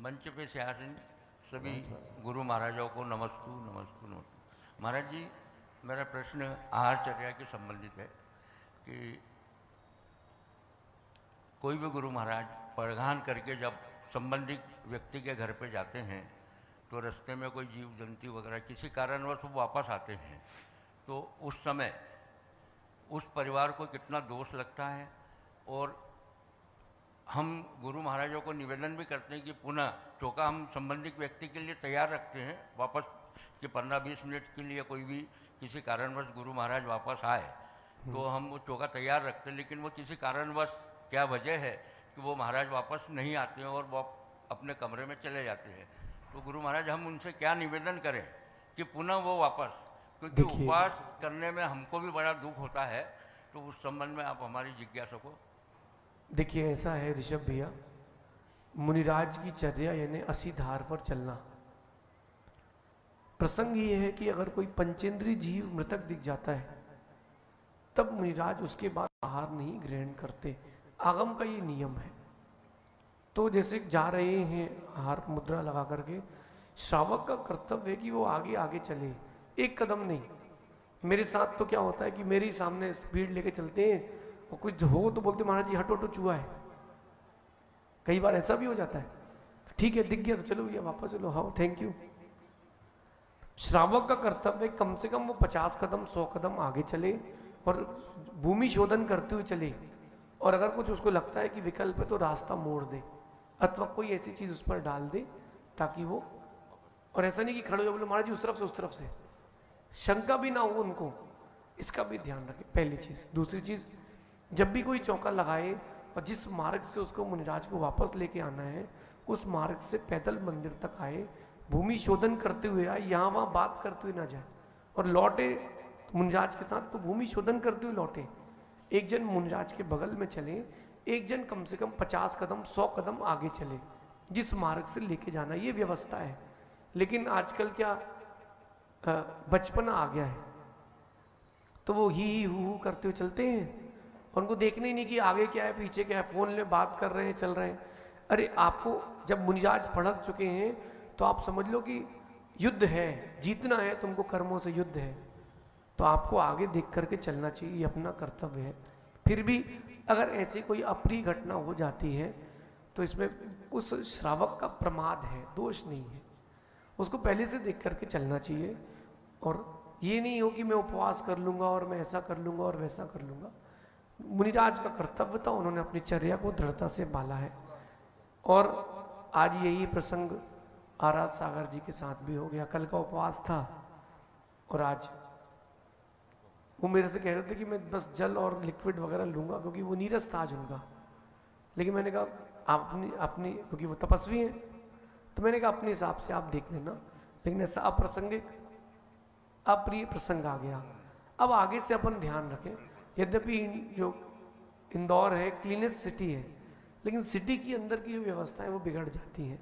मंच पे से आसीन सभी गुरु महाराजों को नमस्कु नमस्कु नमस्कु। महाराज जी, मेरा प्रश्न आहारचर्या के संबंधित है कि कोई भी गुरु महाराज परिधान करके जब संबंधित व्यक्ति के घर पे जाते हैं तो रास्ते में कोई जीव जंतु वगैरह किसी कारणवश वो वापस आते हैं, तो उस समय उस परिवार को कितना दोष लगता है। और हम गुरु महाराजों को निवेदन भी करते हैं कि पुनः चौका हम संबंधित व्यक्ति के लिए तैयार रखते हैं वापस कि 15-20 मिनट के लिए कोई भी किसी कारणवश गुरु महाराज वापस आए तो हम वो चौका तैयार रखते हैं, लेकिन वो किसी कारणवश क्या वजह है कि वो महाराज वापस नहीं आते हैं और वो अपने कमरे में चले जाते हैं, तो गुरु महाराज हम उनसे क्या निवेदन करें कि पुनः वो वापस, क्योंकि उपवास करने में हमको भी बड़ा दुख होता है, तो उस संबंध में आप हमारी जिज्ञासा को। देखिए ऐसा है ऋषभ भैया, मुनिराज की चर्या यानी असी धार पर चलना। प्रसंग ये है कि अगर कोई पंचेंद्रीय जीव मृतक दिख जाता है तब मुनिराज उसके बाद आहार नहीं ग्रहण करते, आगम का ये नियम है। तो जैसे जा रहे हैं आहार मुद्रा लगा करके, श्रावक का कर्तव्य है कि वो आगे आगे चले, एक कदम नहीं। मेरे साथ तो क्या होता है कि मेरे ही सामने स्पीड लेके चलते हैं और कुछ हो तो बोलते महाराज जी हटो हटो चूहा है, कई बार ऐसा भी हो जाता है। ठीक है दिख गया तो चलो भैया वापस चलो, हाँ थैंक यू। श्रावक का कर्तव्य कम से कम वो 50 कदम 100 कदम आगे चले और भूमि शोधन करते हुए चले, और अगर कुछ उसको लगता है कि विकल्प है तो रास्ता मोड़ दे अथवा कोई ऐसी चीज उस पर डाल दे ताकि वो, और ऐसा नहीं कि खड़े हो बोले महाराज जी उस तरफ से उस तरफ से, शंका भी ना हो उनको, इसका भी ध्यान रखें पहली चीज। दूसरी चीज, जब भी कोई चौका लगाए और जिस मार्ग से उसको मुनिराज को वापस लेके आना है उस मार्ग से पैदल मंदिर तक आए, भूमि शोधन करते हुए आए, यहाँ वहाँ बात करते हुए ना जाए, और लौटे मुनिराज के साथ तो भूमि शोधन करते हुए लौटे। एक जन मुनिराज के बगल में चले, एक जन कम से कम 50 कदम 100 कदम आगे चले, जिस मार्ग से लेके जाना, ये व्यवस्था है। लेकिन आजकल क्या बचपना आ गया है, तो वो ही हु करते हुए चलते हैं, उनको देखने ही नहीं कि आगे क्या है पीछे क्या है, फोन में बात कर रहे हैं चल रहे हैं। अरे आपको जब मुनिराज भड़क चुके हैं तो आप समझ लो कि युद्ध है, जीतना है तुमको, कर्मों से युद्ध है, तो आपको आगे देख करके चलना चाहिए, ये अपना कर्तव्य है। फिर भी अगर ऐसी कोई अप्रिय घटना हो जाती है तो इसमें उस श्रावक का प्रमाद है, दोष नहीं है, उसको पहले से देख करके चलना चाहिए। और ये नहीं हो कि मैं उपवास कर लूंगा और मैं ऐसा कर लूंगा और वैसा कर लूंगा। मुनिराज का कर्तव्य था, उन्होंने अपनी चर्या को दृढ़ता से पाला है। और आज यही प्रसंग आराध सागर जी के साथ भी हो गया। कल का उपवास था और आज वो मेरे से कह रहे थे कि मैं बस जल और लिक्विड वगैरह लूंगा क्योंकि वो नीरस था आज उनका। लेकिन मैंने कहा अपनी अपनी क्योंकि वो तपस्वी हैं, तो मैंने कहा अपने हिसाब से आप देख लेना। लेकिन ऐसा अप्रासंगिक अप्रिय प्रसंग आ गया। अब आगे से अपन ध्यान रखें, यद्यपि जो इंदौर है क्लीनेस्ट सिटी है, लेकिन सिटी के अंदर की जो व्यवस्थाएं वो बिगड़ जाती हैं,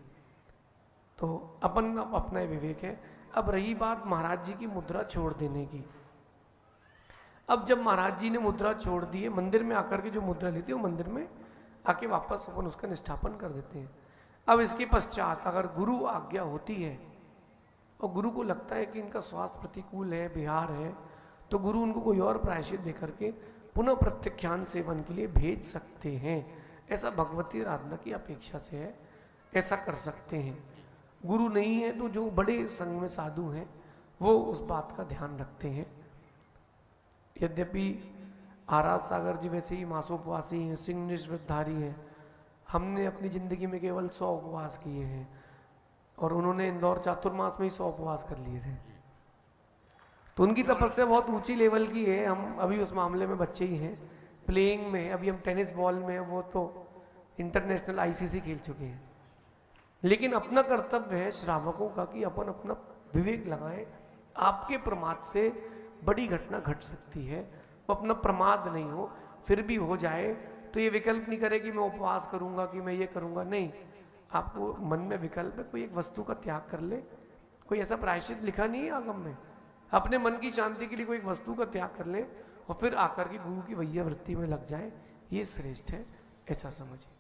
तो अपन अपना विवेक है। अब रही बात महाराज जी की मुद्रा छोड़ देने की। अब जब महाराज जी ने मुद्रा छोड़ दी है, मंदिर में आकर के जो मुद्रा लेती है वो मंदिर में आके वापस अपन उसका निष्ठापन कर देते हैं। अब इसके पश्चात अगर गुरु आज्ञा होती है और गुरु को लगता है कि इनका स्वास्थ्य प्रतिकूल है, बिहार है, तो गुरु उनको कोई और प्रायश्चित देकर के पुनः प्रत्याख्यान सेवन के लिए भेज सकते हैं। ऐसा भगवती आराधना की अपेक्षा से है, ऐसा कर सकते हैं। गुरु नहीं है तो जो बड़े संघ में साधु हैं वो उस बात का ध्यान रखते हैं। यद्यपि आराध सागर जी वैसे ही मासोपवासी हैं, सिंह निष्वृतधारी हैं, हमने अपनी जिंदगी में केवल 100 उपवास किए हैं और उन्होंने इंदौर चातुर्मास में ही 100 उपवास कर लिए थे। तो उनकी तपस्या बहुत ऊंची लेवल की है, हम अभी उस मामले में बच्चे ही हैं, प्लेइंग में है, अभी हम टेनिस बॉल में है, वो तो इंटरनेशनल आईसीसी खेल चुके हैं। लेकिन अपना कर्तव्य है श्रावकों का कि अपन अपना विवेक लगाएं। आपके प्रमाद से बड़ी घटना घट सकती है, वो अपना प्रमाद नहीं हो, फिर भी हो जाए तो ये विकल्प नहीं करे कि मैं उपवास करूंगा कि मैं ये करूंगा, नहीं। आपको मन में विकल्प है, कोई एक वस्तु का त्याग कर ले, कोई ऐसा प्रायश्चित लिखा नहीं है आगम में, अपने मन की शांति के लिए कोई एक वस्तु का त्याग कर ले और फिर आकर के गुरु की वैया वृत्ति में लग जाए, ये श्रेष्ठ है, ऐसा समझिए।